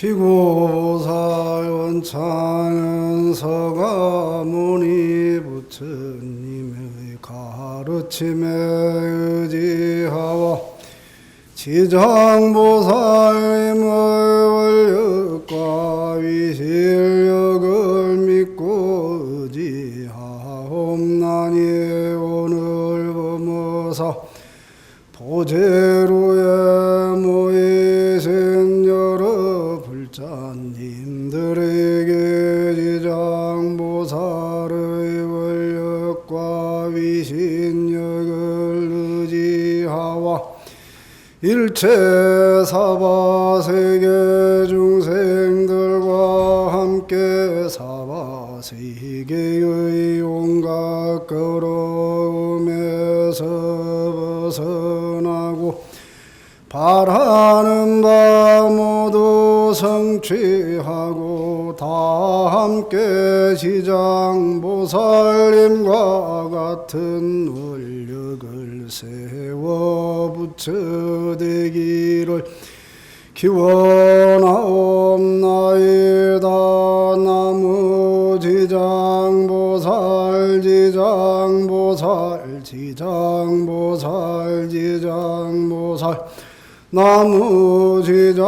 비고살 원창은 서가모니 부처님의 가르침에 의지하와 지장보살님의 원력과 위실력을 믿고 의지하옵나니 오늘 범어사 도제로에 모이신 여러 불자님들에게 지장보살의 원력과 위신력을 의지하와 일체 사바세계 중생들과 함께 사바세계의 온갖 거러움에서 벗어나고 바라는 바 모두 성취하고 다 함께 지장보살님과 같은 원력을 세워 부처되기를 기원하옵나이다. 나무 지장보살 지장보살 지장보살 지장보살 나무 지장보살.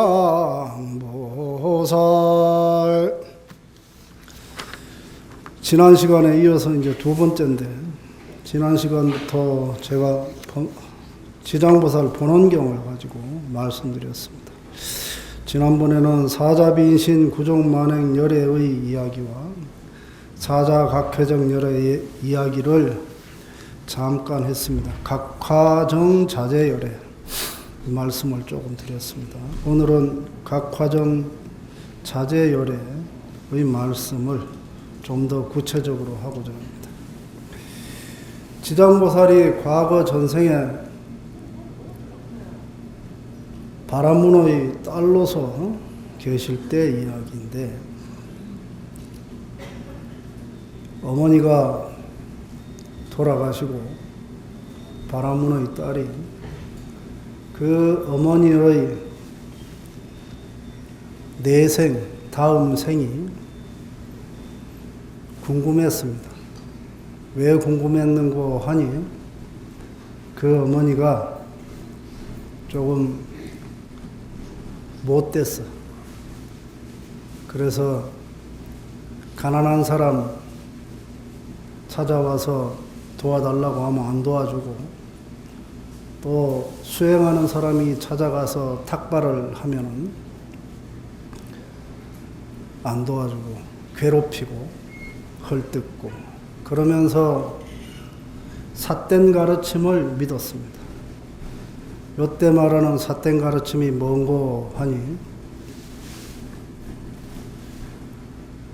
지난 시간에 이어서 이제 두 번째인데, 지난 시간부터 제가 지장보살 본원경을 가지고 말씀드렸습니다. 지난번에는 사자빈신 구종만행 열애의 이야기와 사자각회정 열애의 이야기를 잠깐 했습니다. 각화정 자제열애 말씀을 조금 드렸습니다. 오늘은 각화정 자제열애의 말씀을 좀 더 구체적으로 하고자 합니다. 지장보살이 과거 전생에 바라문의 딸로서 계실 때 이야기인데, 어머니가 돌아가시고 바라문의 딸이 그 어머니의 내생, 다음 생이 궁금했습니다. 왜 궁금했는고 하니, 그 어머니가 조금 못됐어. 그래서 가난한 사람 찾아와서 도와달라고 하면 안 도와주고, 또 수행하는 사람이 찾아가서 탁발을 하면은 안 도와주고 괴롭히고 헐뜯고, 그러면서 삿된 가르침을 믿었습니다. 요때 말하는 삿된 가르침이 뭔고 하니,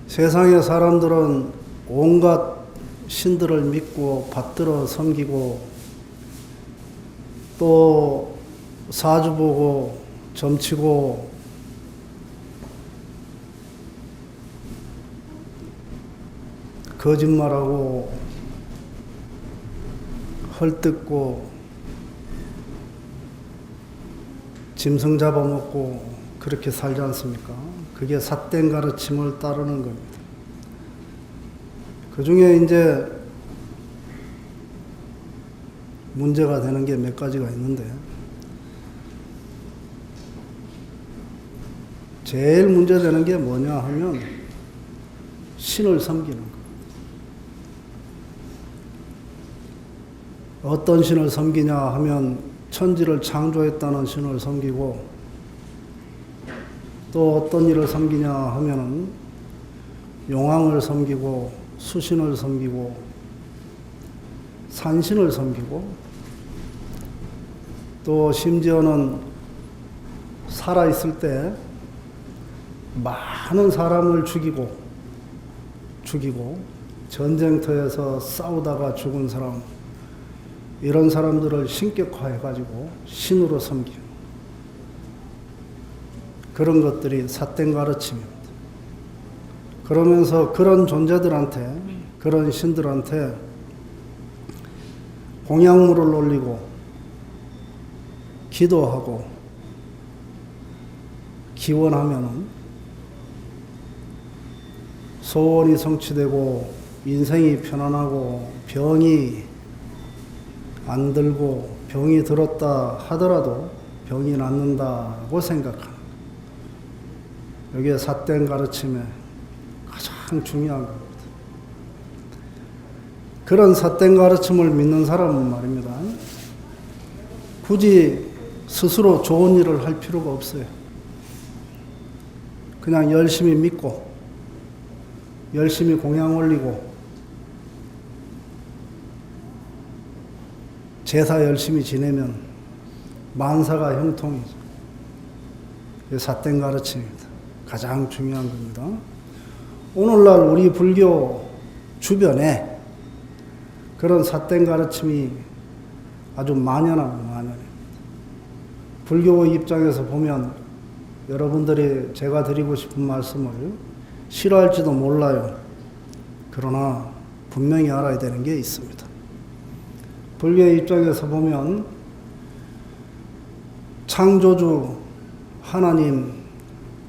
세상의 사람들은 온갖 신들을 믿고 받들어 섬기고 또 사주 보고 점치고 거짓말하고 헐뜯고 짐승 잡아먹고 그렇게 살지 않습니까? 그게 삿된 가르침을 따르는 겁니다. 그 중에 이제 문제가 되는 게 몇 가지가 있는데, 제일 문제되는 게 뭐냐 하면 신을 섬기는 거. 어떤 신을 섬기냐 하면 천지를 창조했다는 신을 섬기고, 또 어떤 일을 섬기냐 하면은 용왕을 섬기고 수신을 섬기고 산신을 섬기고, 또 심지어는 살아있을 때 많은 사람을 죽이고 전쟁터에서 싸우다가 죽은 사람, 이런 사람들을 신격화해가지고 신으로 섬기는 그런 것들이 삿된 가르침입니다. 그러면서 그런 존재들한테, 그런 신들한테 공양물을 올리고 기도하고 기원하면은 소원이 성취되고 인생이 편안하고 병이 안 들고 병이 들었다 하더라도 병이 낫는다고 생각하는 이게 삿된 가르침의 가장 중요한 겁니다. 그런 삿된 가르침을 믿는 사람은 말입니다. 굳이 스스로 좋은 일을 할 필요가 없어요. 그냥 열심히 믿고 열심히 공양 올리고 제사 열심히 지내면 만사가 형통이죠. 이게 삿된 가르침입니다. 가장 중요한 겁니다. 오늘날 우리 불교 주변에 그런 삿된 가르침이 아주 만연합니다. 만연합니다. 불교 입장에서 보면 여러분들이 제가 드리고 싶은 말씀을 싫어할지도 몰라요. 그러나 분명히 알아야 되는 게 있습니다. 불교의 입장에서 보면 창조주 하나님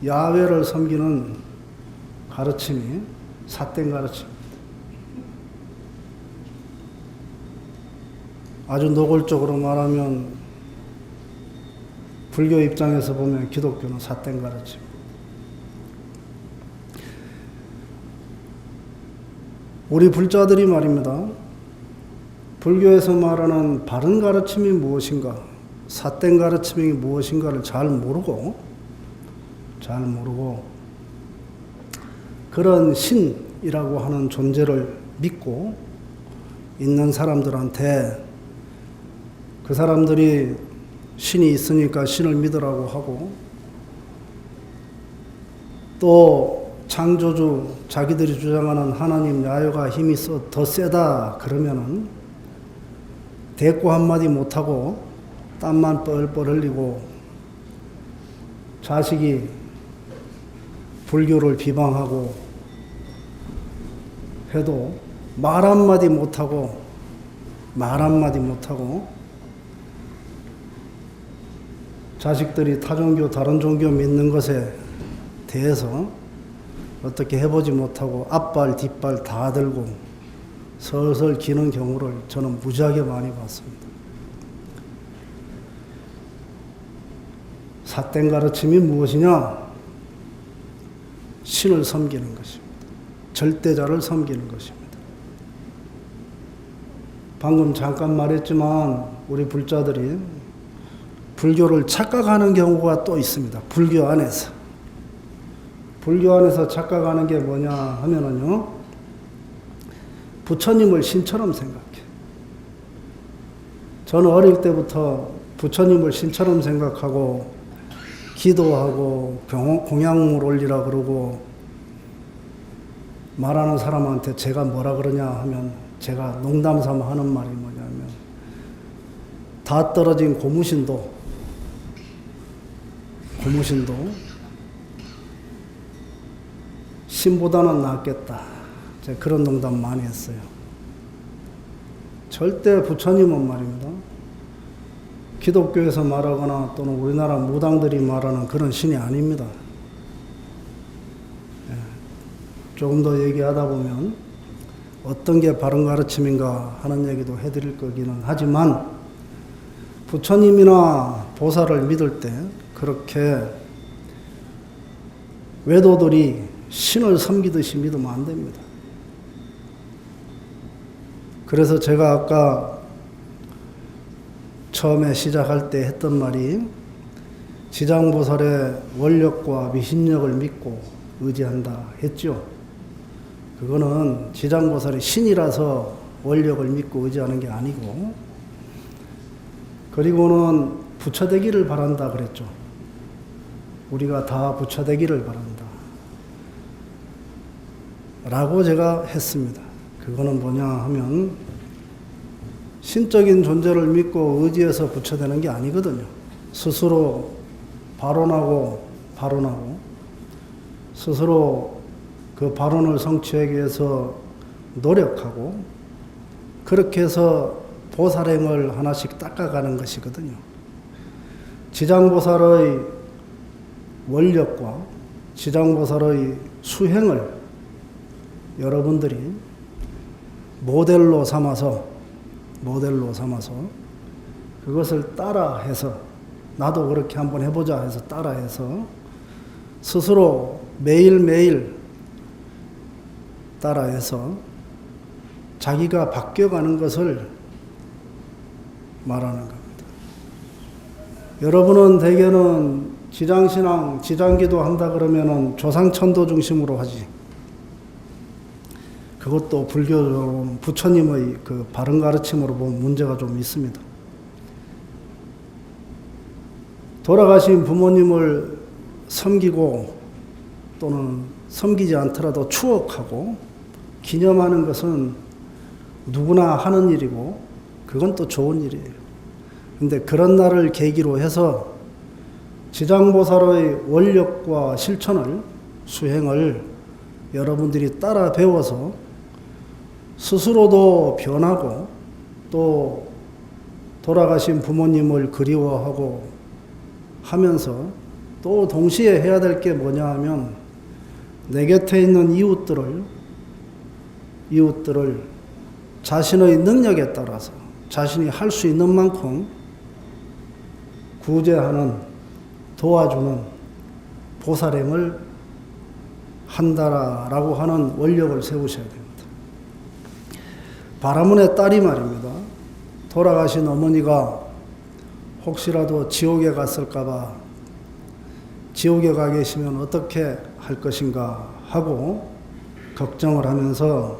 야훼를 섬기는 가르침이 삿된 가르침입니다. 아주 노골적으로 말하면 불교 입장에서 보면 기독교는 삿된 가르침입니다. 우리 불자들이 말입니다. 불교에서 말하는 바른 가르침이 무엇인가, 삿된 가르침이 무엇인가를 잘 모르고 그런 신이라고 하는 존재를 믿고 있는 사람들한테 그 사람들이 신이 있으니까 신을 믿으라고 하고 또 창조주 자기들이 주장하는 하나님 야훼가 힘이 더 세다 그러면은 대꾸 한마디 못하고 땀만 뻘뻘 흘리고 자식이 불교를 비방하고 해도 말 한마디 못하고 자식들이 타종교 다른 종교 믿는 것에 대해서 어떻게 해보지 못하고 앞발 뒷발 다 들고 설설 기는 경우를 저는 무지하게 많이 봤습니다. 삿된 가르침이 무엇이냐? 신을 섬기는 것입니다. 절대자를 섬기는 것입니다. 방금 잠깐 말했지만 우리 불자들이 불교를 착각하는 경우가 또 있습니다. 불교 안에서 착각하는 게 뭐냐 하면은요, 부처님을 신처럼 생각해. 저는 어릴 때부터 부처님을 신처럼 생각하고 기도하고 공양물 올리라 그러고 말하는 사람한테 제가 뭐라 그러냐 하면 제가 농담 삼아 하는 말이 뭐냐면 다 떨어진 고무신도 신보다는 낫겠다. 제가 그런 농담 많이 했어요. 절대 부처님은 말입니다. 기독교에서 말하거나 또는 우리나라 무당들이 말하는 그런 신이 아닙니다. 조금 더 얘기하다 보면 어떤 게 바른 가르침인가 하는 얘기도 해드릴 거기는 하지만 부처님이나 보살을 믿을 때 그렇게 외도들이 신을 섬기듯이 믿으면 안 됩니다. 그래서 제가 아까 처음에 시작할 때 했던 말이 지장보살의 원력과 미신력을 믿고 의지한다 했죠. 그거는 지장보살이 신이라서 원력을 믿고 의지하는 게 아니고 그리고는 부처되기를 바란다 그랬죠. 우리가 다 부처되기를 바란다 라고 제가 했습니다. 그거는 뭐냐 하면 신적인 존재를 믿고 의지해서 부처되는 게 아니거든요. 스스로 발언하고 스스로 그 발언을 성취하기 위해서 노력하고 그렇게 해서 보살행을 하나씩 닦아가는 것이거든요. 지장보살의 원력과 지장보살의 수행을 여러분들이 모델로 삼아서 그것을 따라해서 나도 그렇게 한번 해보자 해서 따라해서 스스로 매일매일 따라해서 자기가 바뀌어가는 것을 말하는 겁니다. 여러분은 대개는 지장신앙, 지장기도 한다 그러면은 조상천도 중심으로 하지. 그것도 불교적으로 부처님의 그 바른 가르침으로 보면 문제가 좀 있습니다. 돌아가신 부모님을 섬기고 또는 섬기지 않더라도 추억하고 기념하는 것은 누구나 하는 일이고 그건 또 좋은 일이에요. 근데 그런 날을 계기로 해서 지장보살의 원력과 실천을, 수행을 여러분들이 따라 배워서 스스로도 변하고 또 돌아가신 부모님을 그리워하고 하면서 또 동시에 해야 될 게 뭐냐 하면 내 곁에 있는 이웃들을 자신의 능력에 따라서 자신이 할 수 있는 만큼 구제하는, 도와주는 보살행을 한다라고 하는 원력을 세우셔야 됩니다. 바라문의 딸이 말입니다. 돌아가신 어머니가 혹시라도 지옥에 갔을까봐 지옥에 가 계시면 어떻게 할 것인가 하고 걱정을 하면서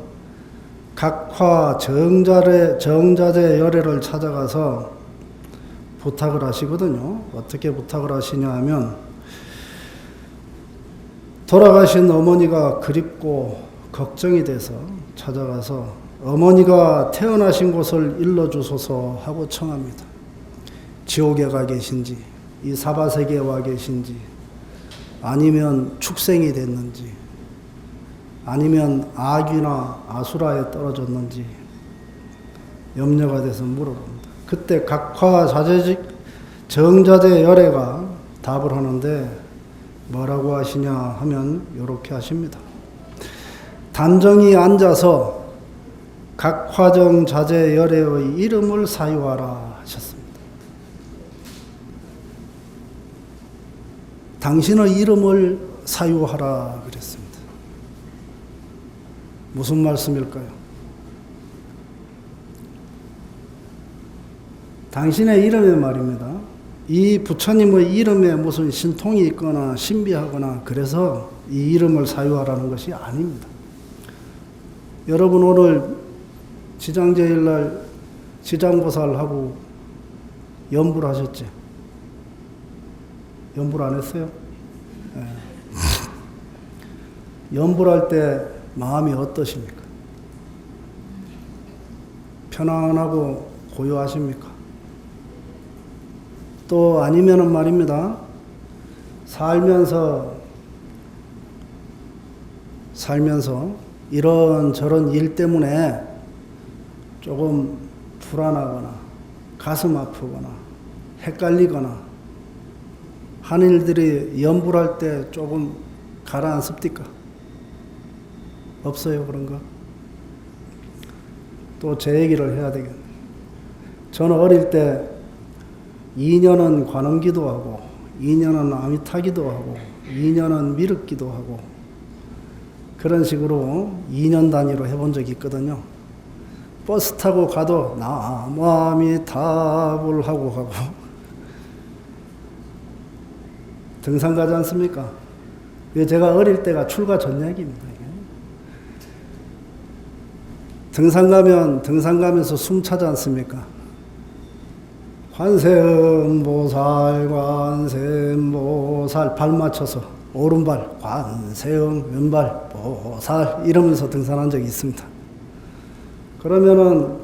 각화 정자재 열애를 찾아가서 부탁을 하시거든요. 어떻게 부탁을 하시냐 하면 돌아가신 어머니가 그립고 걱정이 돼서 찾아가서 어머니가 태어나신 곳을 일러주소서 하고 청합니다. 지옥에 가 계신지, 이 사바세계에 와 계신지, 아니면 축생이 됐는지, 아니면 악이나 아수라에 떨어졌는지 염려가 돼서 물어봅니다. 그때 각화 정자재 열애가 답을 하는데 뭐라고 하시냐 하면 이렇게 하십니다. 단정히 앉아서 각화정 자재 열애의 이름을 사유하라 하셨습니다. 당신의 이름을 사유하라 그랬습니다. 무슨 말씀일까요? 당신의 이름에 말입니다. 이 부처님의 이름에 무슨 신통이 있거나 신비하거나 그래서 이 이름을 사유하라는 것이 아닙니다. 여러분 오늘 지장제일날 지장보살하고 연불 하셨지? 연불 안 했어요? 네. 연불할 때 마음이 어떠십니까? 편안하고 고요하십니까? 또 아니면은 말입니다. 살면서 이런저런 일 때문에 조금 불안하거나 가슴 아프거나 헷갈리거나 하는 일들이 연불할 때 조금 가라앉습니까? 없어요, 그런 거? 또 제 얘기를 해야 되겠네. 저는 어릴 때 2년은 관음기도 하고 2년은 아미타기도 하고 2년은 미륵기도 하고 그런 식으로 2년 단위로 해본 적이 있거든요. 버스 타고 가도 나무아미타불 하고 가고 등산 가지 않습니까? 제가 어릴 때가 출가 전 얘기입니다. 등산 가면서 숨 차지 않습니까? 관세음보살 발 맞춰서 오른발 관세음 왼발 보살 이러면서 등산한 적이 있습니다. 그러면은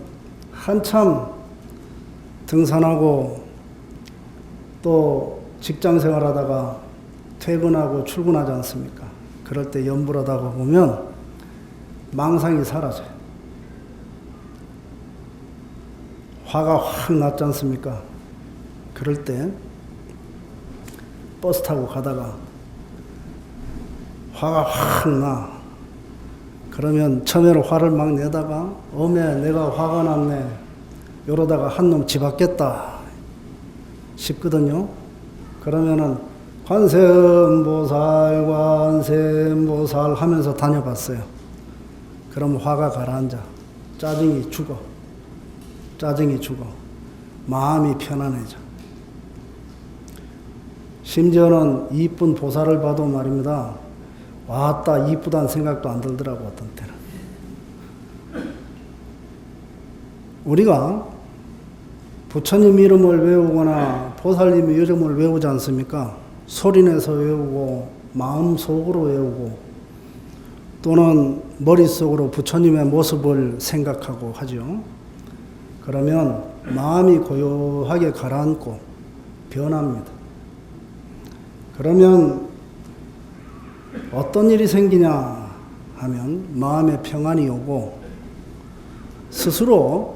한참 등산하고 또 직장 생활하다가 퇴근하고 출근하지 않습니까? 그럴 때 연불하다가 보면 망상이 사라져요. 화가 확 났지 않습니까? 그럴 때 버스 타고 가다가 화가 확 나. 그러면 처음에는 화를 막 내다가 어메 내가 화가 났네 이러다가 한 놈 집었겠다 싶거든요. 그러면은 관세음보살 관세음보살 하면서 다녀봤어요. 그럼 화가 가라앉아. 짜증이 죽어. 짜증이 죽어. 마음이 편안해져. 심지어는 이쁜 보살을 봐도 말입니다. 왔다 이쁘다는 생각도 안 들더라고 어떤 때는. 우리가 부처님 이름을 외우거나 보살님 이름을 외우지 않습니까? 소리내서 외우고 마음속으로 외우고 또는 머릿속으로 부처님의 모습을 생각하고 하죠. 그러면 마음이 고요하게 가라앉고 변합니다. 그러면 어떤 일이 생기냐 하면 마음의 평안이 오고 스스로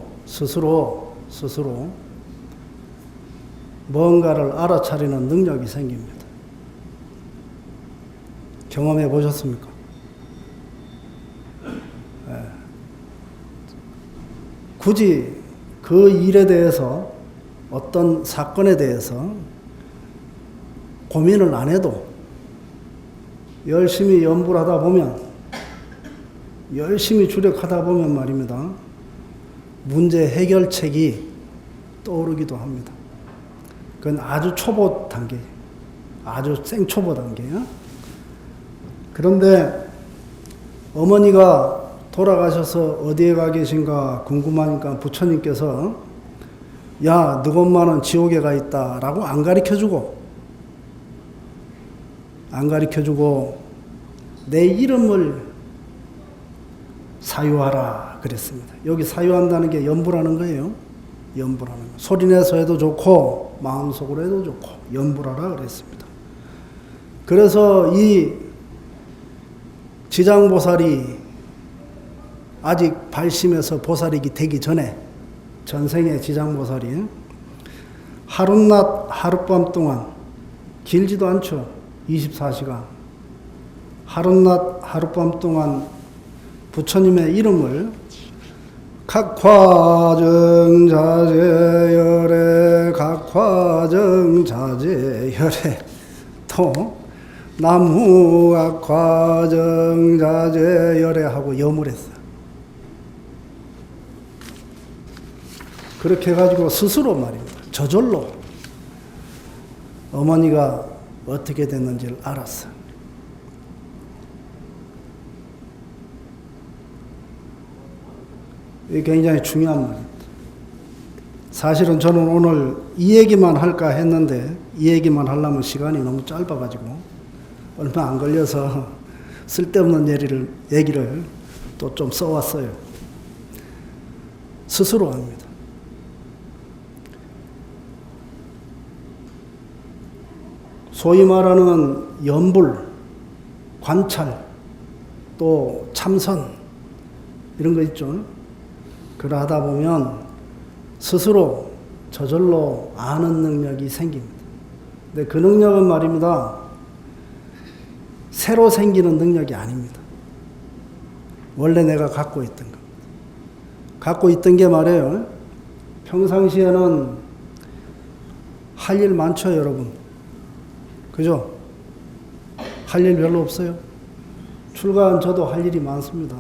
뭔가를 알아차리는 능력이 생깁니다. 경험해 보셨습니까? 굳이 그 일에 대해서 어떤 사건에 대해서 고민을 안 해도 열심히 연구를 하다 보면 열심히 주력하다 보면 말입니다. 문제 해결책이 떠오르기도 합니다. 그건 아주 초보 단계, 아주 생초보 단계야. 그런데 어머니가 돌아가셔서 어디에 가 계신가 궁금하니까 부처님께서 야, 너 엄마는 지옥에 가 있다 라고 안 가르쳐주고 내 이름을 사유하라 그랬습니다. 여기 사유한다는 게 연부라는 거예요. 연부라는 거. 소리내서 해도 좋고 마음속으로 해도 좋고 연부하라 그랬습니다. 그래서 이 지장보살이 아직 발심해서 보살이 되기 전에 전생의 지장보살이 하룻낮 하룻밤 동안 길지도 않죠. 24시간 하룻낮 하룻밤 동안 부처님의 이름을 각화정자재열에 각화정자재열에 또 나무각화정자재열에 하고 염을 했어요. 그렇게 해가지고 스스로 말입니다. 저절로 어머니가 어떻게 됐는지를 알았어요. 이게 굉장히 중요한 말입니다. 사실은 저는 오늘 이 얘기만 할까 했는데 이 얘기만 하려면 시간이 너무 짧아가지고 얼마 안 걸려서 쓸데없는 얘기를 또 좀 써왔어요. 스스로 합니다. 소위 말하는 연불, 관찰, 또 참선 이런 거 있죠. 그러다 보면 스스로 저절로 아는 능력이 생깁니다. 근데 그 능력은 말입니다. 새로 생기는 능력이 아닙니다. 원래 내가 갖고 있던 겁니다. 갖고 있던 게 말이에요. 평상시에는 할 일 많죠, 여러분. 그죠? 할 일 별로 없어요. 출가한 저도 할 일이 많습니다.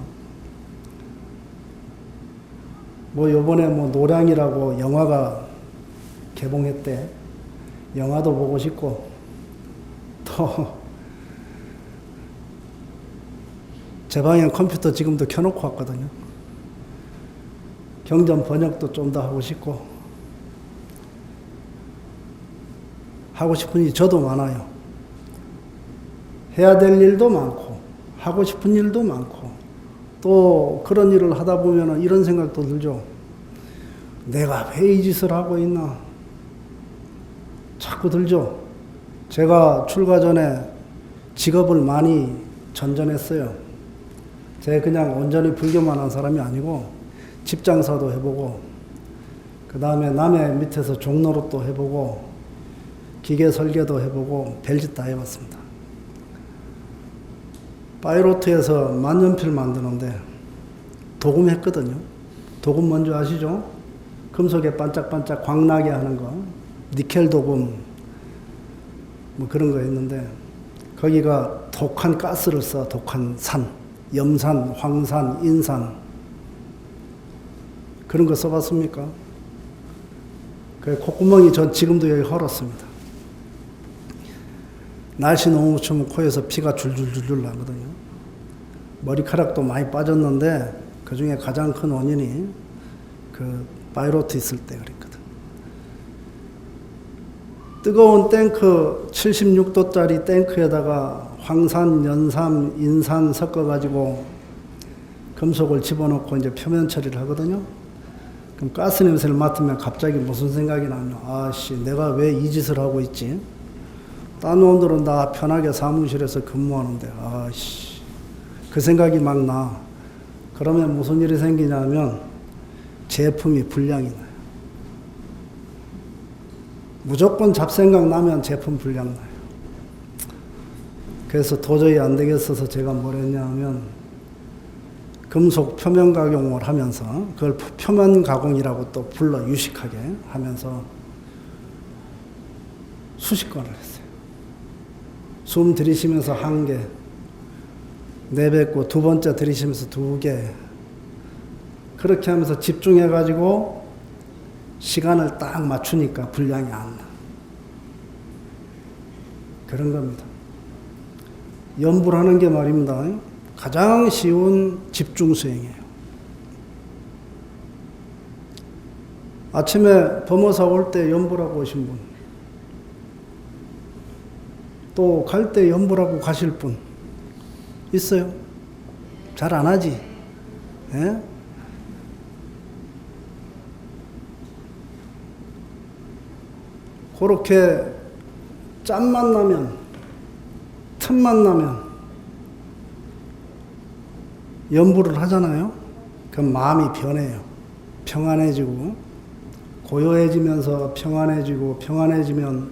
요번에 노량이라고 영화가 개봉했대. 영화도 보고 싶고, 또, 제 방에 컴퓨터 지금도 켜놓고 왔거든요. 경전 번역도 좀 더 하고 싶고, 하고 싶은 일이 저도 많아요. 해야 될 일도 많고, 하고 싶은 일도 많고, 또 그런 일을 하다 보면 이런 생각도 들죠. 내가 왜 이 짓을 하고 있나? 자꾸 들죠. 제가 출가 전에 직업을 많이 전전했어요. 제가 그냥 온전히 불교만 한 사람이 아니고 집장사도 해보고 그 다음에 남의 밑에서 종노릇도 해보고 기계 설계도 해보고 별짓 다 해봤습니다. 파이로트에서 만년필 만드는데 도금했거든요. 도금 뭔지 아시죠? 금속에 반짝반짝 광나게 하는 거, 니켈 도금 뭐 그런 거 있는데 거기가 독한 가스를 써. 독한 산, 염산, 황산, 인산 그런 거 써봤습니까? 그 콧구멍이 전 지금도 여기 헐었습니다. 날씨 너무 추우면 코에서 피가 줄줄줄줄 나거든요. 머리카락도 많이 빠졌는데 그 중에 가장 큰 원인이 그 파이로트 있을 때 그랬거든. 뜨거운 탱크 76도짜리 탱크에다가 황산, 연산, 인산 섞어가지고 금속을 집어넣고 이제 표면 처리를 하거든요. 그럼 가스 냄새를 맡으면 갑자기 무슨 생각이 나냐. 아씨, 내가 왜 이 짓을 하고 있지? 딴 놈들은 다 편하게 사무실에서 근무하는데, 아씨. 그 생각이 막 나. 그러면 무슨 일이 생기냐면 제품이 불량이 나요. 무조건 잡생각 나면 제품 불량 나요. 그래서 도저히 안 되겠어서 제가 뭘 했냐 하면 금속 표면 가공을 하면서 그걸 표면 가공이라고 또 불러 유식하게 하면서 수십 건을 했어요. 숨 들이쉬면서 1개, 내뱉고 두 번째 들이쉬면서 2개. 그렇게 하면서 집중해가지고 시간을 딱 맞추니까 분량이 안 나. 그런 겁니다. 연불 하는 게 말입니다. 가장 쉬운 집중 수행이에요. 아침에 범어사 올 때 연불하고 오신 분, 또 갈 때 연불하고 가실 분 있어요? 잘 안 하지? 예? 그렇게 짬만 나면, 틈만 나면 연불을 하잖아요. 그럼 마음이 변해요. 평안해지고 고요해지면서 평안해지면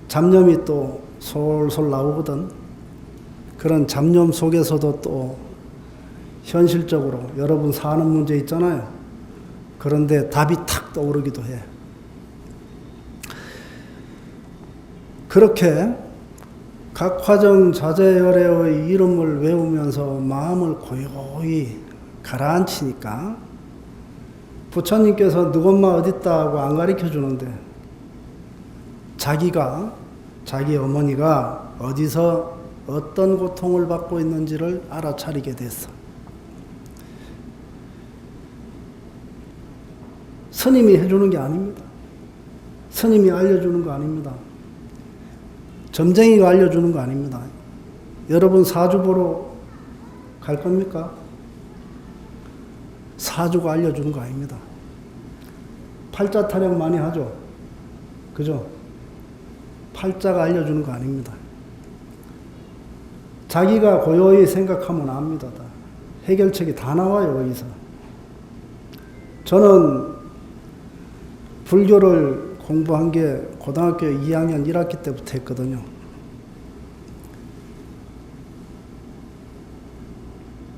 잡념이 또 솔솔 나오거든. 그런 잡념 속에서도 또 현실적으로 여러분 사는 문제 있잖아요. 그런데 답이 탁 떠오르기도 해. 그렇게 각 화정 자재열애의 이름을 외우면서 마음을 고요히 가라앉히니까 부처님께서 누구 엄마 어딨다 하고 안 가르쳐 주는데 자기 어머니가 어디서 어떤 고통을 받고 있는지를 알아차리게 됐어. 스님이 해주는 게 아닙니다. 스님이 알려주는 거 아닙니다. 점쟁이가 알려주는 거 아닙니다. 여러분 사주 보러 갈 겁니까? 사주가 알려주는 거 아닙니다. 팔자 타령 많이 하죠? 그죠? 팔자가 알려주는 거 아닙니다. 자기가 고요히 생각하면 압니다. 다. 해결책이 다 나와요, 여기서. 저는 불교를 공부한 게 고등학교 2학년 1학기 때부터 했거든요.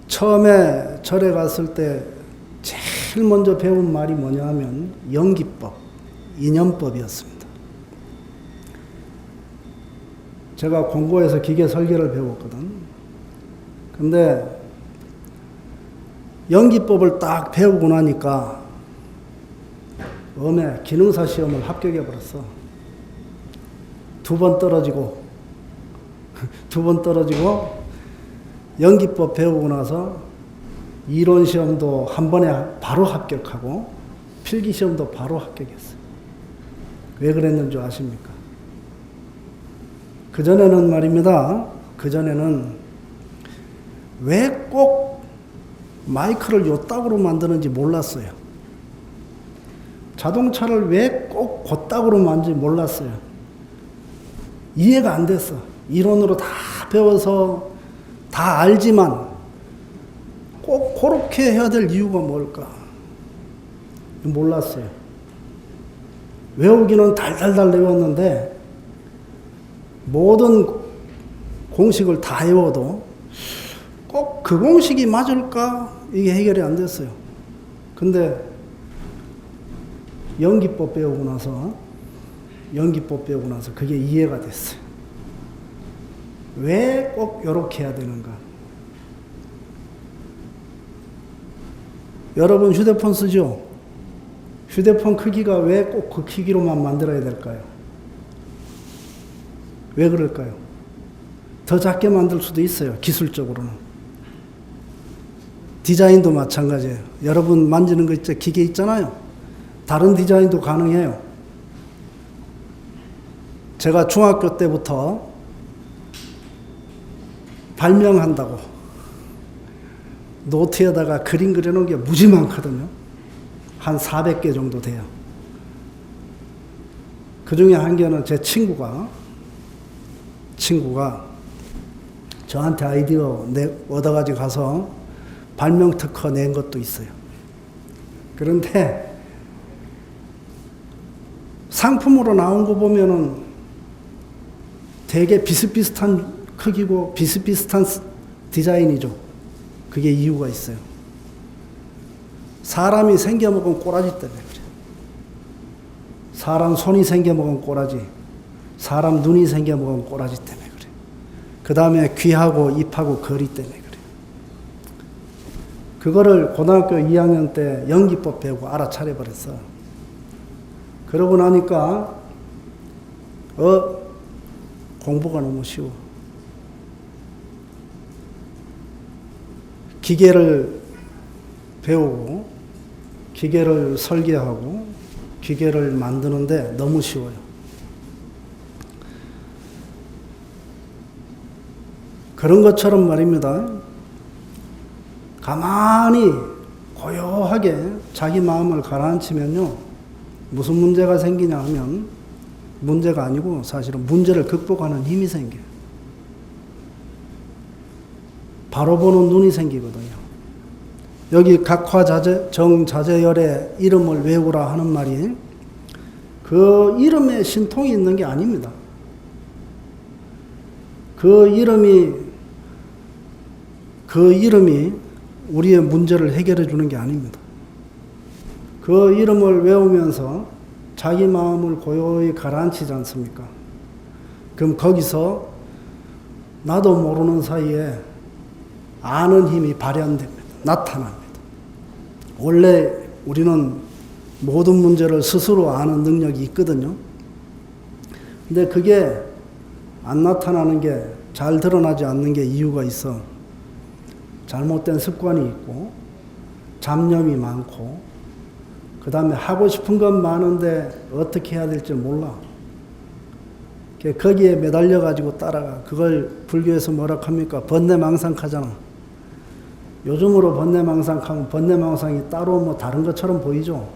처음에 절에 갔을 때 제일 먼저 배운 말이 뭐냐 하면 연기법, 인연법이었습니다. 제가 공고에서 기계 설계를 배웠거든. 근데 연기법을 딱 배우고 나니까 엄에 기능사 시험을 합격해버렸어. 2번 떨어지고 연기법 배우고 나서 이론 시험도 한 번에 바로 합격하고 필기 시험도 바로 합격했어요. 왜 그랬는 줄 아십니까? 그전에는 말입니다. 그전에는 왜 꼭 마이크를 요따구로 만드는지 몰랐어요. 자동차를 왜 꼭 그따구로 만드는지 몰랐어요. 이해가 안 됐어. 이론으로 다 배워서 다 알지만 꼭 그렇게 해야 될 이유가 뭘까? 몰랐어요. 외우기는 달달달 외웠는데 모든 공식을 다 외워도 꼭 그 공식이 맞을까? 이게 해결이 안 됐어요. 근데 연기법 배우고 나서 그게 이해가 됐어요. 왜 꼭 이렇게 해야 되는가? 여러분 휴대폰 쓰죠? 휴대폰 크기가 왜 꼭 그 크기로만 만들어야 될까요? 왜 그럴까요? 더 작게 만들 수도 있어요, 기술적으로는. 디자인도 마찬가지예요. 여러분 만지는 거 있죠? 기계 있잖아요. 다른 디자인도 가능해요. 제가 중학교 때부터 발명한다고 노트에다가 그림 그려놓은 게 무지 많거든요. 한 400개 정도 돼요. 그 중에 한 개는 제 친구가 저한테 아이디어 얻어가지고 가서 발명 특허 낸 것도 있어요. 그런데 상품으로 나온 거 보면은 되게 비슷비슷한 크기고 비슷비슷한 디자인이죠. 그게 이유가 있어요. 사람이 생겨먹은 꼬라지 때문에 그래요. 사람 손이 생겨먹은 꼬라지, 사람 눈이 생겨먹은 꼬라지 때문에 그래요. 그 다음에 귀하고 입하고 거리 때문에 그래요. 그거를 고등학교 2학년 때 연기법 배우고 알아차려버렸어. 그러고 나니까 공부가 너무 쉬워. 기계를 배우고 기계를 설계하고 기계를 만드는데 너무 쉬워요. 그런 것처럼 말입니다. 가만히 고요하게 자기 마음을 가라앉히면요, 무슨 문제가 생기냐 하면 문제가 아니고 사실은 문제를 극복하는 힘이 생겨요. 바로 보는 눈이 생기거든요. 여기 각화자재, 정자재열의 이름을 외우라 하는 말이 그 이름에 신통이 있는 게 아닙니다. 그 이름이 우리의 문제를 해결해 주는 게 아닙니다. 그 이름을 외우면서 자기 마음을 고요히 가라앉히지 않습니까? 그럼 거기서 나도 모르는 사이에 아는 힘이 발현됩니다. 나타납니다. 원래 우리는 모든 문제를 스스로 아는 능력이 있거든요. 근데 그게 안 나타나는 게, 잘 드러나지 않는 게 이유가 있어. 잘못된 습관이 있고, 잡념이 많고, 그 다음에 하고 싶은 건 많은데 어떻게 해야 될지 몰라. 거기에 매달려가지고 따라가. 그걸 불교에서 뭐라 합니까? 번뇌망상하잖아. 요즘으로 번뇌망상하면 번뇌망상이 따로 뭐 다른 것처럼 보이죠?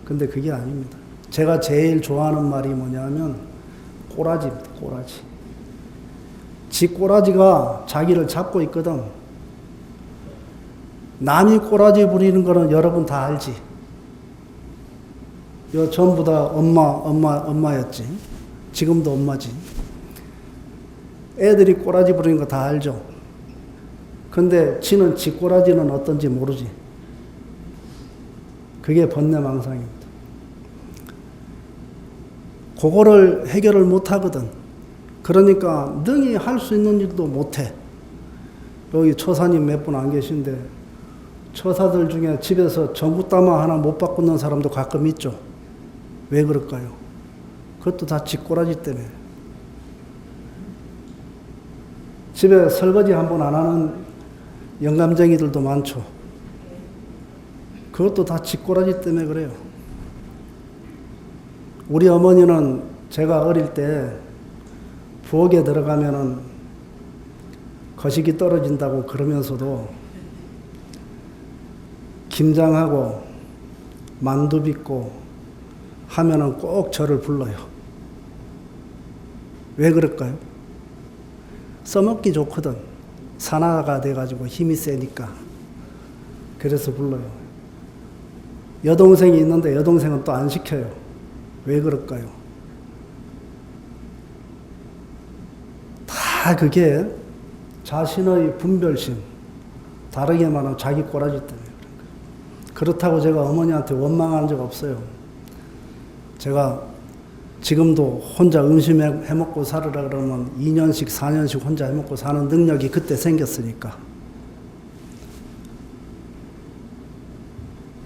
근데 그게 아닙니다. 제가 제일 좋아하는 말이 뭐냐면 꼬라지입니다. 꼬라지. 지 꼬라지가 자기를 잡고 있거든. 남이 꼬라지 부리는 거는 여러분 다 알지? 요 전부 다 엄마였지. 지금도 엄마지. 애들이 꼬라지 부리는 거 다 알죠? 근데 지는 지 꼬라지는 어떤지 모르지. 그게 번뇌망상입니다. 그거를 해결을 못 하거든. 그러니까 능히 할 수 있는 일도 못 해. 여기 처사님 몇 분 안 계신데 처사들 중에 집에서 전구따마 하나 못 바꾸는 사람도 가끔 있죠. 왜 그럴까요? 그것도 다 지 꼬라지 때문에. 집에 설거지 한 번 안 하는 영감쟁이들도 많죠. 그것도 다 지 꼬라지 때문에 그래요. 우리 어머니는 제가 어릴 때 부엌에 들어가면은 거식이 떨어진다고 그러면서도 김장하고 만두 빚고 하면은 꼭 저를 불러요. 왜 그럴까요? 써먹기 좋거든. 산화가 돼가지고 힘이 세니까. 그래서 불러요. 여동생이 있는데 여동생은 또 안 시켜요. 왜 그럴까요? 다 다 그게 자신의 분별심, 다르게 말하면 자기 꼬라지 때문에 그런 거예요. 그렇다고 제가 어머니한테 원망한 적 없어요. 제가 지금도 혼자 음식 해먹고 살으라 그러면 2년씩 4년씩 혼자 해먹고 사는 능력이 그때 생겼으니까.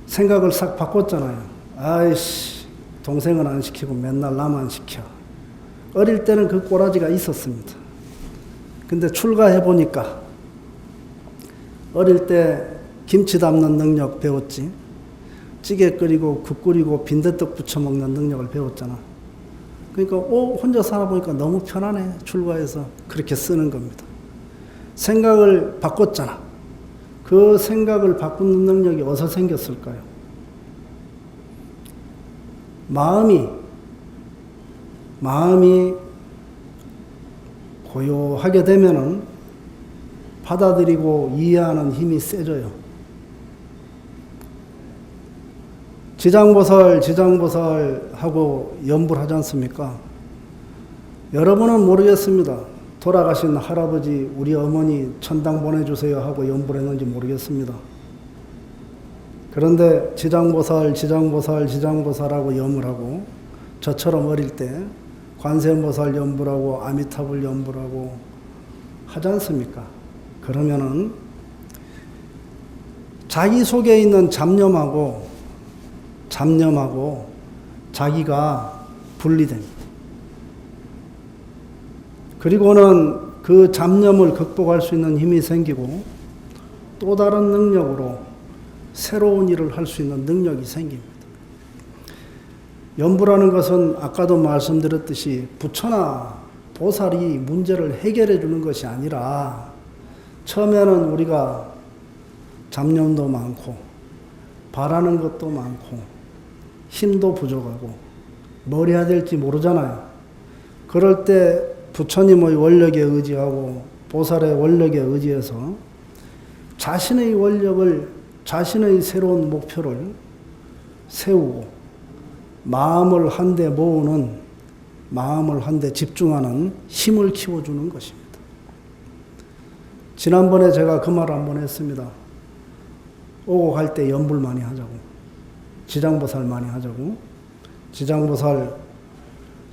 생각을 싹 바꿨잖아요. 아이씨, 동생은 안 시키고 맨날 나만 시켜. 어릴 때는 그 꼬라지가 있었습니다. 근데 출가해보니까 어릴 때 김치 담는 능력 배웠지. 찌개 끓이고 국 끓이고 빈대떡 부쳐 먹는 능력을 배웠잖아. 그러니까 혼자 살아보니까 너무 편하네. 출가해서 그렇게 쓰는 겁니다. 생각을 바꿨잖아. 그 생각을 바꾸는 능력이 어디서 생겼을까요? 마음이 고요하게 되면은 받아들이고 이해하는 힘이 세져요. 지장보살 하고 연불 하지 않습니까? 여러분은 모르겠습니다. 돌아가신 할아버지, 우리 어머니 천당 보내주세요 하고 연불했는지 모르겠습니다. 그런데 지장보살하고 연불하고 저처럼 어릴 때 관세음보살 연불하고 아미타불 연불하고 하지 않습니까? 그러면은 자기 속에 있는 잡념하고 자기가 분리됩니다. 그리고는 그 잡념을 극복할 수 있는 힘이 생기고 또 다른 능력으로 새로운 일을 할 수 있는 능력이 생깁니다. 연불하는 것은 아까도 말씀드렸듯이 부처나 보살이 문제를 해결해 주는 것이 아니라 처음에는 우리가 잡념도 많고 바라는 것도 많고 힘도 부족하고 뭘 해야 될지 모르잖아요. 그럴 때 부처님의 원력에 의지하고 보살의 원력에 의지해서 자신의 원력을, 자신의 새로운 목표를 세우고 마음을 한데 모으는, 마음을 한데 집중하는 힘을 키워주는 것입니다. 지난번에 제가 그 말 한번 했습니다. 오고 갈 때 연불 많이 하자고. 지장보살 많이 하자고.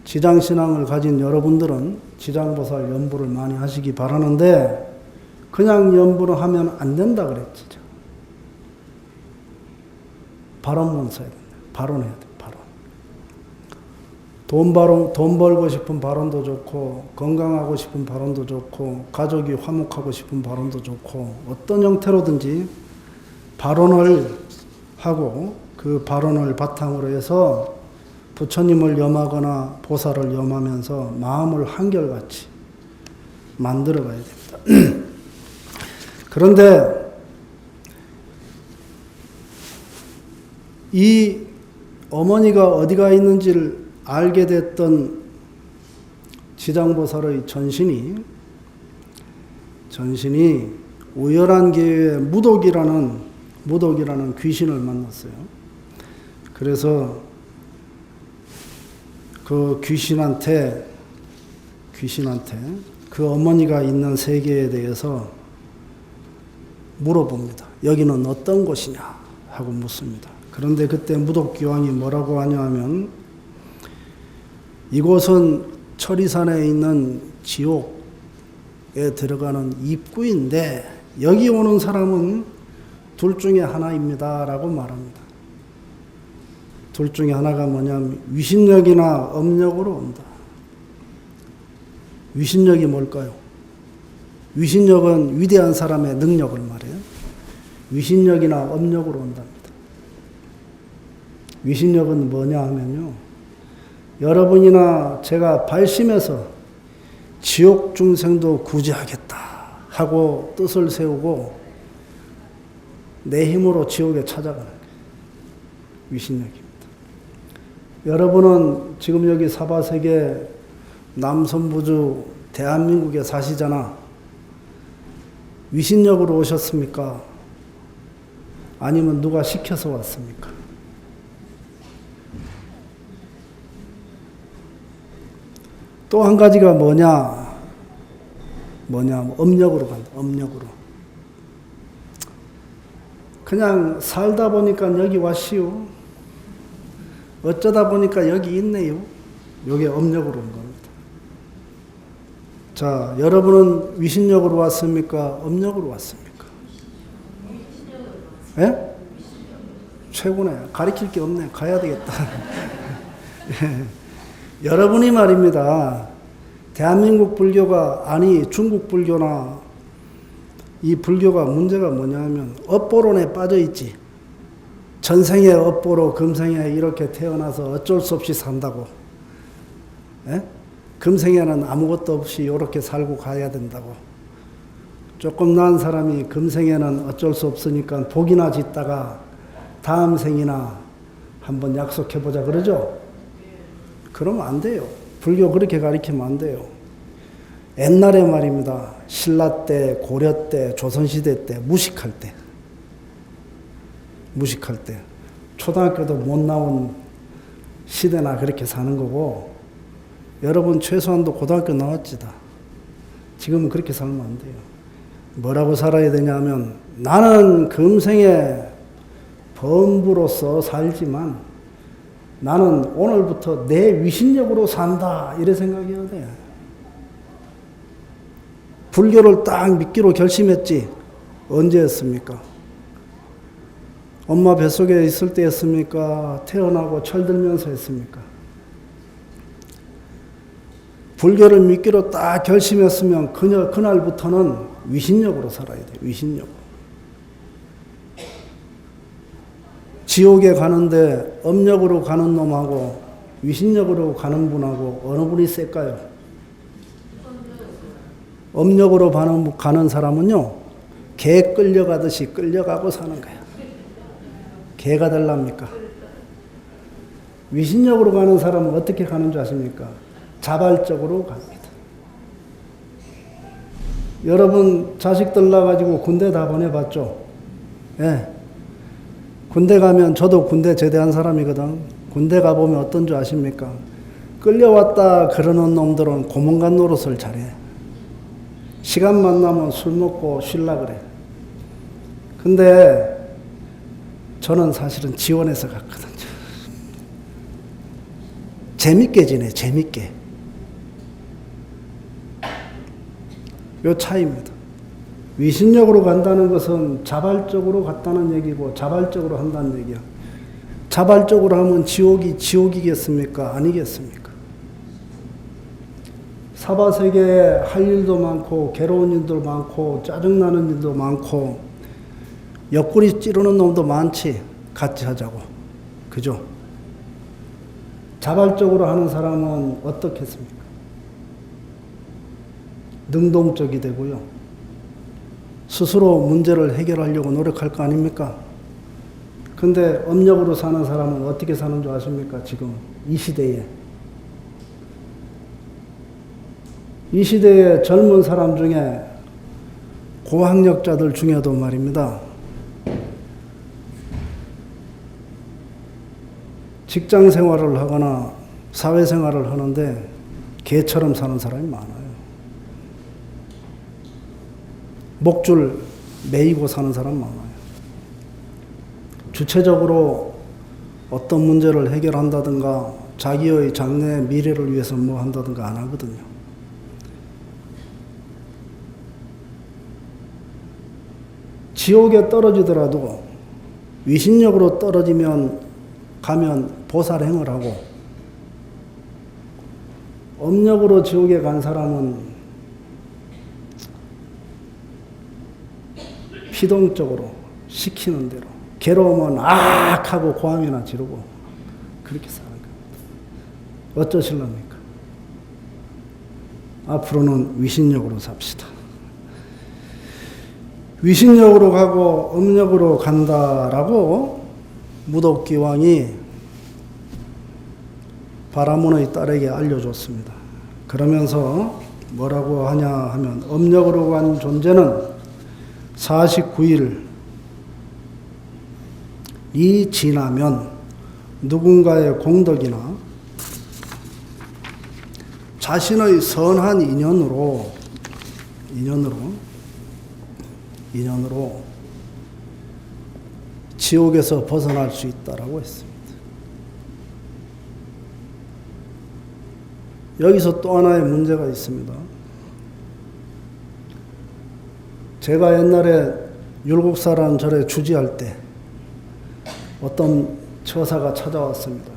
지장신앙을 가진 여러분들은 지장보살 연불을 많이 하시기 바라는데 그냥 연불을 하면 안 된다 그랬지. 발언문 써야 된다. 발언해야 돼. 돈 벌고 싶은 발언도 좋고, 건강하고 싶은 발언도 좋고, 가족이 화목하고 싶은 발언도 좋고, 어떤 형태로든지 발언을 하고 그 발언을 바탕으로 해서 부처님을 염하거나 보살을 염하면서 마음을 한결같이 만들어 가야 됩니다. 그런데 이 어머니가 어디가 있는지를 알게 됐던 지장보살의 전신이 우열한 계의 무독이라는 귀신을 만났어요. 그래서 그 귀신한테 그 어머니가 있는 세계에 대해서 물어봅니다. 여기는 어떤 곳이냐 하고 묻습니다. 그런데 그때 무독기왕이 뭐라고 하냐 하면 이곳은 천리산에 있는 지옥에 들어가는 입구인데 여기 오는 사람은 둘 중에 하나입니다 라고 말합니다. 둘 중에 하나가 뭐냐면 위신력이나 업력으로 온다. 위신력이 뭘까요? 위신력은 위대한 사람의 능력을 말해요. 위신력이나 업력으로 온답니다. 위신력은 뭐냐 하면요, 여러분이나 제가 발심해서 지옥 중생도 구제하겠다 하고 뜻을 세우고 내 힘으로 지옥에 찾아가는 거예요. 위신력입니다. 여러분은 지금 여기 사바세계 남선부주 대한민국에 사시잖아. 위신력으로 오셨습니까? 아니면 누가 시켜서 왔습니까? 또 한 가지가 뭐냐? 뭐냐, 업력으로 간다, 업력으로. 그냥 살다 보니까 여기 왔시오. 어쩌다 보니까 여기 있네요. 요게 업력으로 온 겁니다. 자, 여러분은 위신력으로 왔습니까? 업력으로 왔습니까? 예? 최고네. 가르칠 게 없네. 가야 되겠다. 여러분이 말입니다. 대한민국 불교가, 아니 중국 불교나 이 불교가 문제가 뭐냐면 업보론에 빠져 있지. 전생에 업보로 금생에 이렇게 태어나서 어쩔 수 없이 산다고. 예? 금생에는 아무것도 없이 이렇게 살고 가야 된다고. 조금 나은 사람이 금생에는 어쩔 수 없으니까 복이나 짓다가 다음 생이나 한번 약속해보자 그러죠? 그러면 안 돼요. 불교 그렇게 가르치면 안 돼요. 옛날에 말입니다. 신라 때, 고려 때, 조선시대 때, 무식할 때. 초등학교도 못 나온 시대나 그렇게 사는 거고, 여러분 최소한도 고등학교 나왔지다. 지금은 그렇게 살면 안 돼요. 뭐라고 살아야 되냐면, 나는 금생에 범부로서 살지만 나는 오늘부터 내 위신력으로 산다. 이래 생각해야 돼. 불교를 딱 믿기로 결심했지. 언제였습니까? 엄마 뱃속에 있을 때였습니까? 태어나고 철들면서 했습니까? 불교를 믿기로 딱 결심했으면 그날부터는 위신력으로 살아야 돼. 위신력으로. 지옥에 가는데 업력으로 가는 놈하고 위신력으로 가는 분하고 어느 분이 셀까요? 업력으로 가는 사람은요, 개 끌려가듯이 끌려가고 사는 거야. 개가 될랍니까? 위신력으로 가는 사람은 어떻게 가는 줄 아십니까? 자발적으로 갑니다. 여러분 자식들 낳아가지고 군대 다 보내봤죠? 예. 군대 가면, 저도 군대 제대한 사람이거든. 군대 가보면 어떤 줄 아십니까? 끌려왔다 그러는 놈들은 고문관 노릇을 잘해. 시간만 나면 술 먹고 쉴라 그래. 근데 저는 사실은 지원해서 갔거든요. 재밌게 지내, 재밌게. 요 차이입니다. 위신력으로 간다는 것은 자발적으로 갔다는 얘기고 자발적으로 한다는 얘기야. 자발적으로 하면 지옥이 지옥이겠습니까? 아니겠습니까? 사바세계에 할 일도 많고 괴로운 일도 많고 짜증나는 일도 많고 옆구리 찌르는 놈도 많지. 같이 하자고. 그죠? 자발적으로 하는 사람은 어떻겠습니까? 능동적이 되고요. 스스로 문제를 해결하려고 노력할 거 아닙니까? 근데 업력으로 사는 사람은 어떻게 사는 줄 아십니까? 지금 이 시대에. 이 시대의 젊은 사람 중에 고학력자들 중에도 말입니다. 직장 생활을 하거나 사회 생활을 하는데 개처럼 사는 사람이 많아요. 목줄 매이고 사는 사람 많아요. 주체적으로 어떤 문제를 해결한다든가 자기의 장래 미래를 위해서 뭐 한다든가 안 하거든요. 지옥에 떨어지더라도 위신력으로 가면 보살행을 하고, 업력으로 지옥에 간 사람은 피동적으로 시키는 대로 괴로우면 악 하고 고함이나 지르고 그렇게 사는 겁니다. 어쩌실랍니까? 앞으로는 위신력으로 삽시다. 위신력으로 가고 업력으로 간다라고 무덕기왕이 바라문의 딸에게 알려줬습니다. 그러면서 뭐라고 하냐 하면, 업력으로 간 존재는 49일이 지나면 누군가의 공덕이나 자신의 선한 인연으로 인연으로 지옥에서 벗어날 수 있다라고 했습니다. 여기서 또 하나의 문제가 있습니다. 제가 옛날에 율곡사라는 절에 주지할 때 어떤 처사가 찾아왔습니다.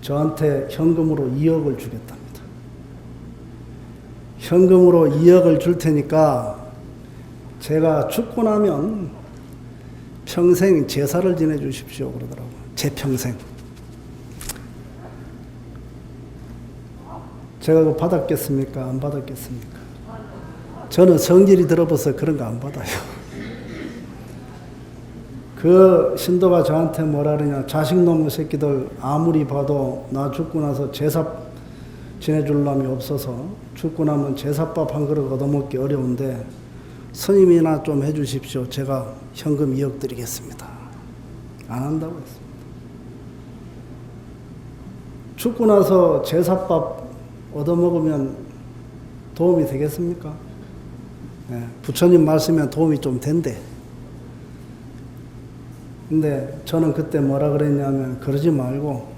저한테 현금으로 2억을 주겠답니다. 현금으로 2억을 줄 테니까 제가 죽고 나면 평생 제사를 지내주십시오 그러더라고요. 제 평생. 제가 그거 받았겠습니까? 안 받았겠습니까? 저는 성질이 들어버서 그런 거 안 받아요. 그 신도가 저한테 뭐라 그러냐, 자식놈의 새끼들 아무리 봐도 나 죽고 나서 제사 지내줄 놈이 없어서 죽고 나면 제사밥 한 그릇 얻어먹기 어려운데 스님이나 좀 해주십시오. 제가 현금 2억 드리겠습니다. 안 한다고 했습니다. 죽고 나서 제사밥 얻어먹으면 도움이 되겠습니까? 네, 부처님 말씀에 도움이 좀 된대. 근데 저는 그때 뭐라 그랬냐면 그러지 말고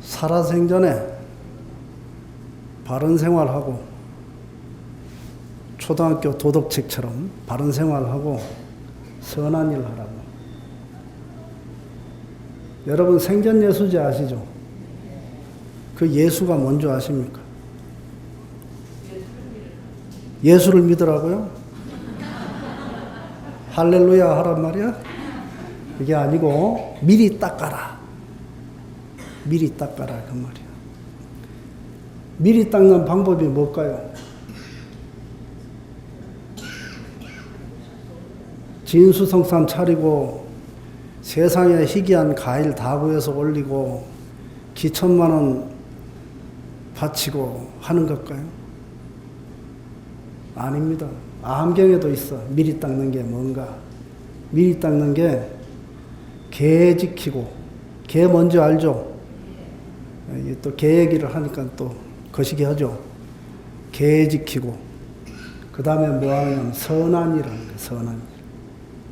살아생전에 바른 생활하고 초등학교 도덕책처럼 바른 생활하고 선한 일 하라고. 여러분 생전예수제 아시죠? 그 예수가 뭔지 아십니까? 예수를 믿으라고요? 할렐루야 하란 말이야? 그게 아니고 미리 닦아라. 미리 닦아라 그 말이야. 미리 닦는 방법이 뭘까요? 진수성찬 차리고 세상에 희귀한 과일 다 구해서 올리고 기천만 원 바치고 하는 걸까요? 아닙니다. 암경에도 있어. 미리 닦는 게 뭔가. 미리 닦는 게 개 지키고, 개 뭔지 알죠? 또 개 얘기를 하니까 또 거시기 하죠. 개 지키고, 그 다음에 뭐 하냐면 선한 일 하는 거예요. 선한 일.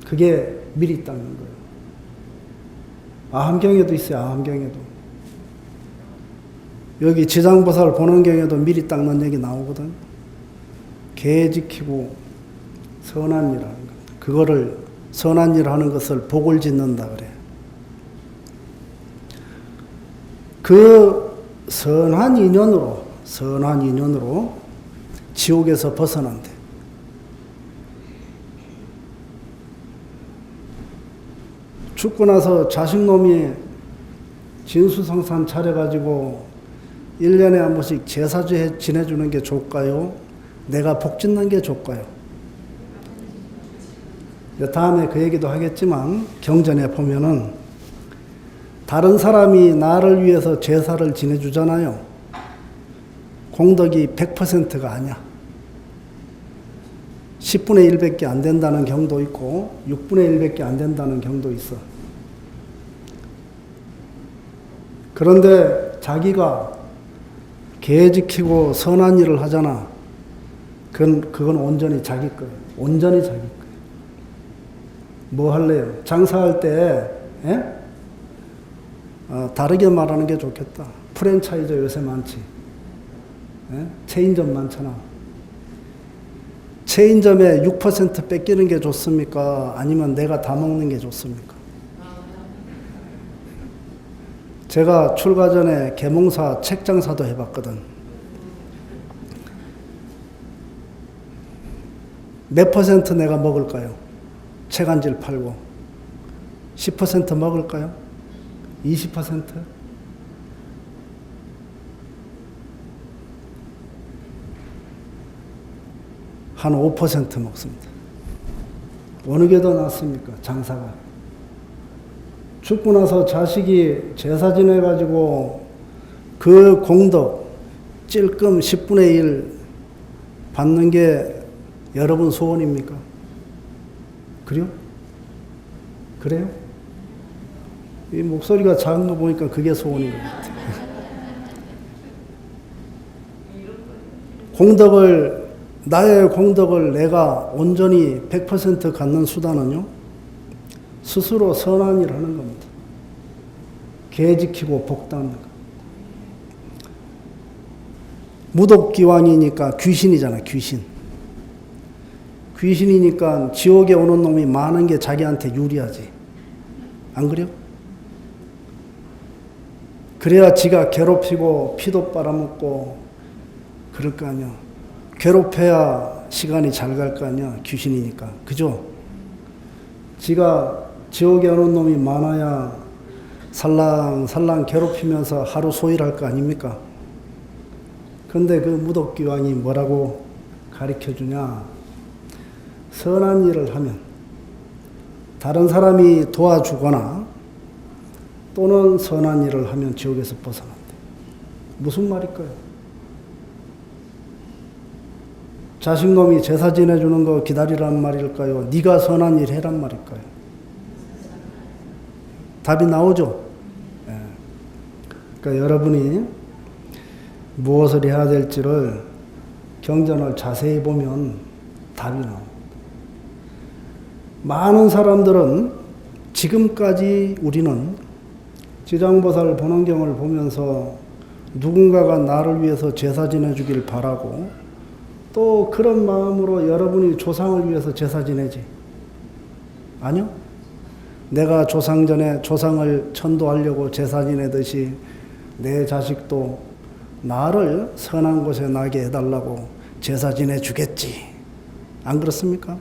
그게 미리 닦는 거예요. 암경에도 있어요. 암경에도. 여기 지장보살 보는 경에도 미리 닦는 얘기 나오거든. 개 지키고 선한 일 하는 것. 그거를 선한 일 하는 것을 복을 짓는다 그래. 그 선한 인연으로 지옥에서 벗어난대. 죽고 나서 자식놈이 진수성찬 차려가지고 1년에 한 번씩 제사 지내주는 게 좋을까요? 내가 복 짓는 게 좋을까요? 다음에 그 얘기도 하겠지만 경전에 보면은 다른 사람이 나를 위해서 제사를 지내주잖아요. 공덕이 100%가 아니야. 10분의 1밖에 안 된다는 경도 있고 6분의 1밖에 안 된다는 경도 있어. 그런데 자기가 개 지키고 선한 일을 하잖아. 그건 온전히 자기 거예요. 온전히 자기 거예요. 뭐 할래요? 장사할 때 다르게 말하는 게 좋겠다. 프랜차이즈 요새 많지. 체인점 많잖아. 체인점에 6% 뺏기는 게 좋습니까? 아니면 내가 다 먹는 게 좋습니까? 제가 출가 전에 계몽사 책장사도 해봤거든. 몇 퍼센트 내가 먹을까요? 책 한 질 팔고 10% 먹을까요? 20%? 한 5% 먹습니다. 어느 게 더 낫습니까? 장사가. 죽고 나서 자식이 제사 지내가지고 그 공덕 찔끔 10분의 1 받는 게 여러분 소원입니까? 그래요? 그래요? 이 목소리가 작은 거 보니까 그게 소원인 것 같아요. 공덕을 나의 공덕을 내가 온전히 100% 갖는 수단은요, 스스로 선한 일을 하는 겁니다. 개 지키고 복 닦는 거. 무독기왕이니까 귀신이잖아, 귀신. 귀신이니까 지옥에 오는 놈이 많은 게 자기한테 유리하지. 안 그래요? 그래야 지가 괴롭히고 피도 빨아먹고 그럴 거 아니야. 괴롭혀야 시간이 잘 갈 거 아니야, 귀신이니까. 그죠? 지가 지옥에 오는 놈이 많아야 살랑살랑 괴롭히면서 하루 소일할 거 아닙니까? 근데 그 무독기왕이 뭐라고 가르쳐 주냐? 선한 일을 하면 다른 사람이 도와주거나 또는 선한 일을 하면 지옥에서 벗어난대. 무슨 말일까요? 자식놈이 제사 지내주는 거 기다리란 말일까요? 네가 선한 일 해란 말일까요? 답이 나오죠? 예. 그러니까 여러분이 무엇을 해야 될지를 경전을 자세히 보면 답이 나옵니다. 많은 사람들은 지금까지 우리는 지장보살 본원경을 보면서 누군가가 나를 위해서 제사 지내주길 바라고 또 그런 마음으로 여러분이 조상을 위해서 제사 지내지. 아니요. 내가 조상 전에 조상을 천도하려고 제사 지내듯이 내 자식도 나를 선한 곳에 나게 해달라고 제사 지내주겠지. 안 그렇습니까?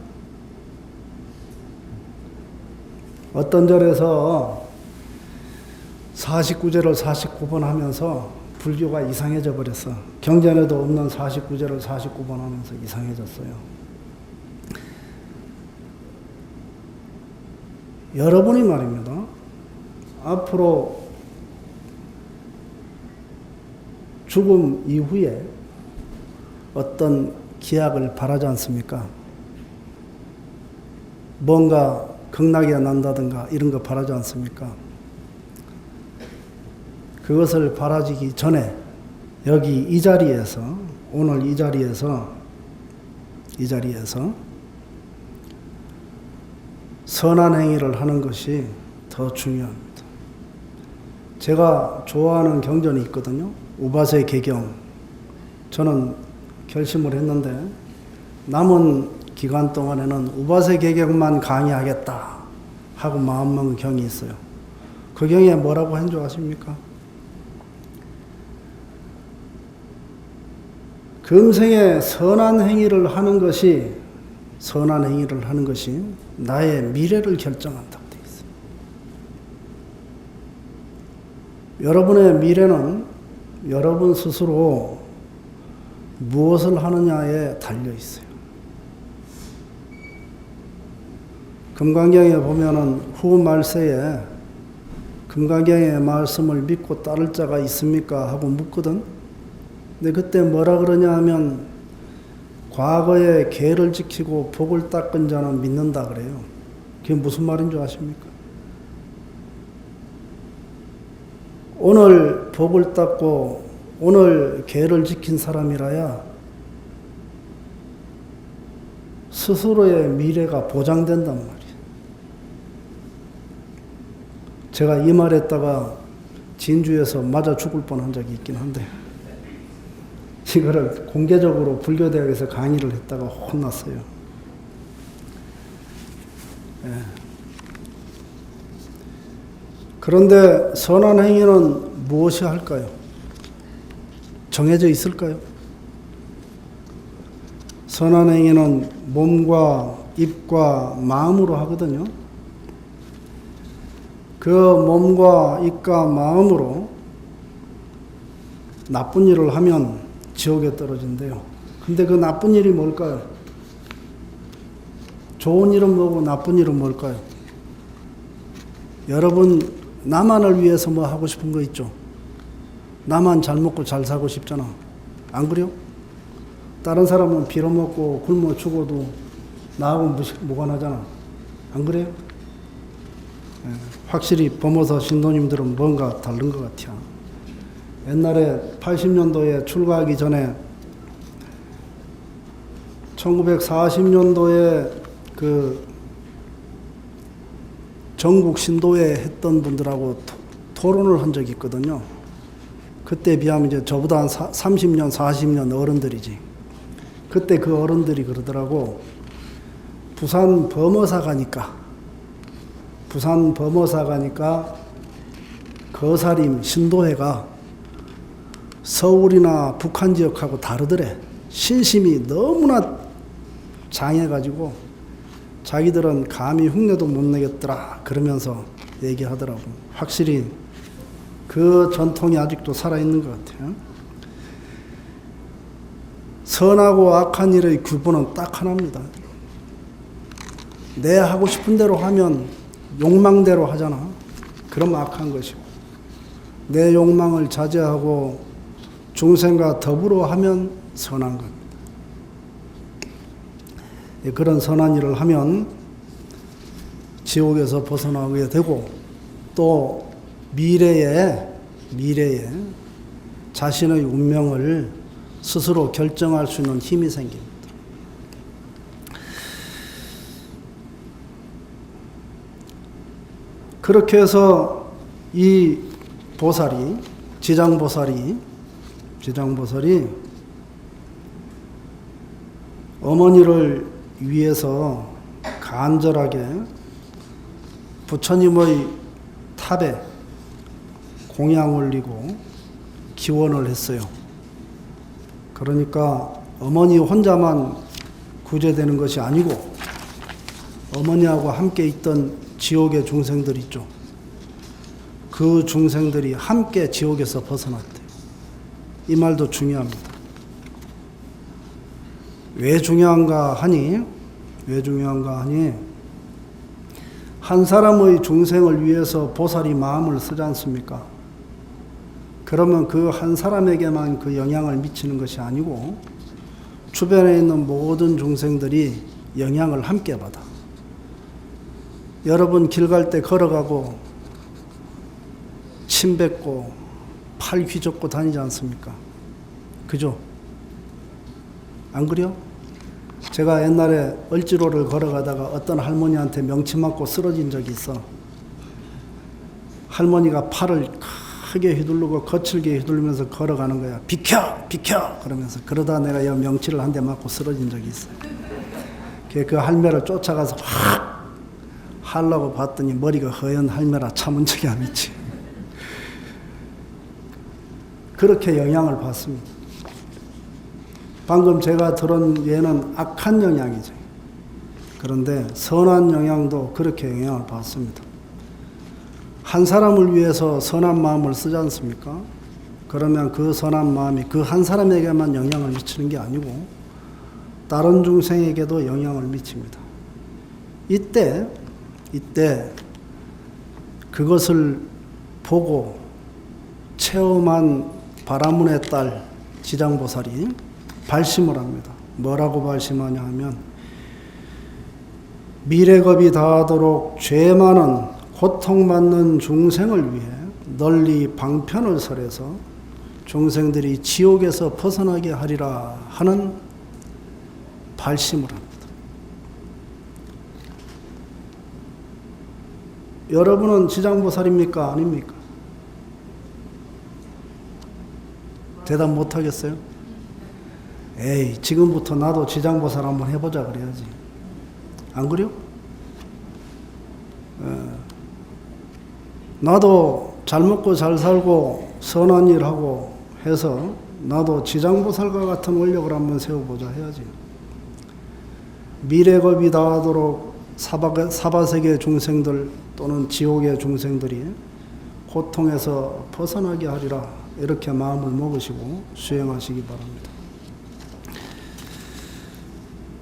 어떤 절에서 49제를 49번 하면서 불교가 이상해져 버렸어. 경전에도 없는 49제를 49번 하면서 이상해졌어요. 여러분이 말입니다. 앞으로 죽음 이후에 어떤 기약을 바라지 않습니까? 뭔가 극락이 난다든가 이런 거 바라지 않습니까? 그것을 바라지기 전에 여기 이 자리에서 오늘 이 자리에서 선한 행위를 하는 것이 더 중요합니다. 제가 좋아하는 경전이 있거든요. 우바세 개경. 저는 결심을 했는데 남은 기간 동안에는 우바세 개경만 강의하겠다 하고 마음먹은 경이 있어요. 그 경에 뭐라고 한 줄 아십니까? 금생에 선한 행위를 하는 것이 나의 미래를 결정한다고 되어 있어요. 여러분의 미래는 여러분 스스로 무엇을 하느냐에 달려 있어요. 금강경에 보면은 후 말세에 금강경의 말씀을 믿고 따를 자가 있습니까? 하고 묻거든. 근데 그때 뭐라 그러냐 하면 과거에 계를 지키고 복을 닦은 자는 믿는다 그래요. 그게 무슨 말인 줄 아십니까? 오늘 복을 닦고 오늘 계를 지킨 사람이라야 스스로의 미래가 보장된단 말이에요. 제가 이 말했다가 진주에서 맞아 죽을 뻔한 적이 있긴 한데 이거를 공개적으로 불교대학에서 강의를 했다가 혼났어요. 예. 그런데 선한 행위는 무엇이 할까요? 정해져 있을까요? 선한 행위는 몸과 입과 마음으로 하거든요. 그 몸과 입과 마음으로 나쁜 일을 하면 지옥에 떨어진대요. 근데 그 나쁜 일이 뭘까요? 좋은 일은 뭐고 나쁜 일은 뭘까요? 여러분 나만을 위해서 뭐 하고 싶은 거 있죠? 나만 잘 먹고 잘 사고 싶잖아. 안 그래요? 다른 사람은 빌어먹고 굶어 죽어도 나하고 무관하잖아. 안 그래요? 네, 확실히 범어서 신도님들은 뭔가 다른 것 같아요. 옛날에 80년도에 출가하기 전에 1940년도에 그 전국 신도회 했던 분들하고 토론을 한 적이 있거든요. 그때 비하면 이제 저보다 한 30년, 40년 어른들이지. 그때 그 어른들이 그러더라고. 부산 범어사 가니까 거사림 신도회가 서울이나 북한 지역하고 다르더래. 신심이 너무나 장해가지고 자기들은 감히 흉내도 못 내겠더라 그러면서 얘기하더라고. 확실히 그 전통이 아직도 살아있는 것 같아요. 선하고 악한 일의 구분은 딱 하나입니다. 내 하고 싶은 대로 하면 욕망대로 하잖아. 그럼 악한 것이고, 내 욕망을 자제하고 중생과 더불어 하면 선한 겁니다. 그런 선한 일을 하면 지옥에서 벗어나게 되고, 또 미래에 자신의 운명을 스스로 결정할 수 있는 힘이 생깁니다. 그렇게 해서 이 보살이, 지장보살이 어머니를 위해서 간절하게 부처님의 탑에 공양 올리고 기원을 했어요. 그러니까 어머니 혼자만 구제되는 것이 아니고 어머니하고 함께 있던 지옥의 중생들 있죠. 그 중생들이 함께 지옥에서 벗어났대요. 이 말도 중요합니다. 왜 중요한가 하니 한 사람의 중생을 위해서 보살이 마음을 쓰지 않습니까? 그러면 그 한 사람에게만 그 영향을 미치는 것이 아니고 주변에 있는 모든 중생들이 영향을 함께 받아. 여러분 길 갈 때 걸어가고 침 뱉고 팔 휘젓고 다니지 않습니까? 그죠? 안 그래요? 제가 옛날에 을지로를 걸어가다가 어떤 할머니한테 명치 맞고 쓰러진 적이 있어. 할머니가 팔을 크게 휘두르고 거칠게 휘두르면서 걸어가는 거야. 비켜! 그러면서. 그러다 내가 이 명치를 한 대 맞고 쓰러진 적이 있어. 그 할매를 쫓아가서 확 하려고 봤더니 머리가 허연 할매라 참은 적이 안 있지. 그렇게 영향을 받습니다. 방금 제가 들은 예는 악한 영향이죠. 그런데 선한 영향도 그렇게 영향을 받습니다. 한 사람을 위해서 선한 마음을 쓰지 않습니까? 그러면 그 선한 마음이 그 한 사람에게만 영향을 미치는 게 아니고 다른 중생에게도 영향을 미칩니다. 이때 그것을 보고 체험한 바라문의 딸 지장보살이 발심을 합니다. 뭐라고 발심하냐 하면 미래겁이 다하도록 죄 많은 고통받는 중생을 위해 널리 방편을 설해서 중생들이 지옥에서 벗어나게 하리라 하는 발심을 합니다. 여러분은 지장보살입니까? 아닙니까? 대답 못하겠어요? 에이, 지금부터 나도 지장보살 한번 해보자 그래야지. 안 그래요? 나도 잘 먹고 잘 살고 선한 일 하고 해서 나도 지장보살과 같은 원력을 한번 세워보자 해야지. 미래겁이 다하도록 사바세계 중생들 또는 지옥의 중생들이 고통에서 벗어나게 하리라 이렇게 마음을 먹으시고 수행하시기 바랍니다.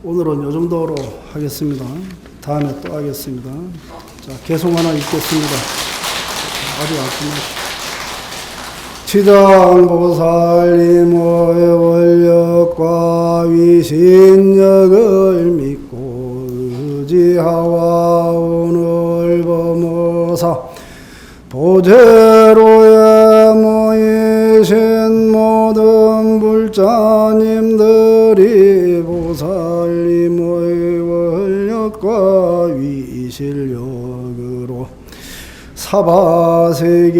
오늘은 이 정도로 하겠습니다. 다음에 또 하겠습니다. 자, 개송 하나 읽겠습니다. 아직 안 끝났습니다. 지장보살님의 원력과 위신력을 믿고 의지하와 오늘 범어사 보제로에 모이신 모든 불자님들이 보살 타바세계의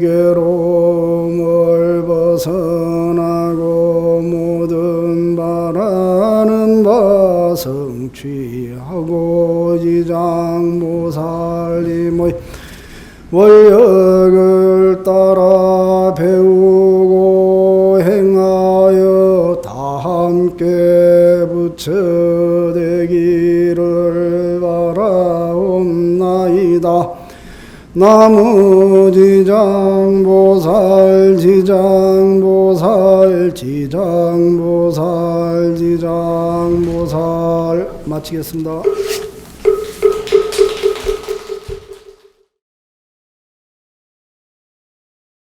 괴로움을 벗어나고 모든 바라는 바 성취하고 지장보살님의 원력을 따라 배우고 행하여 다 함께 부처되기를 바라옵나이다. 나무 지장보살 지장보살 지장보살 지장보살. 마치겠습니다.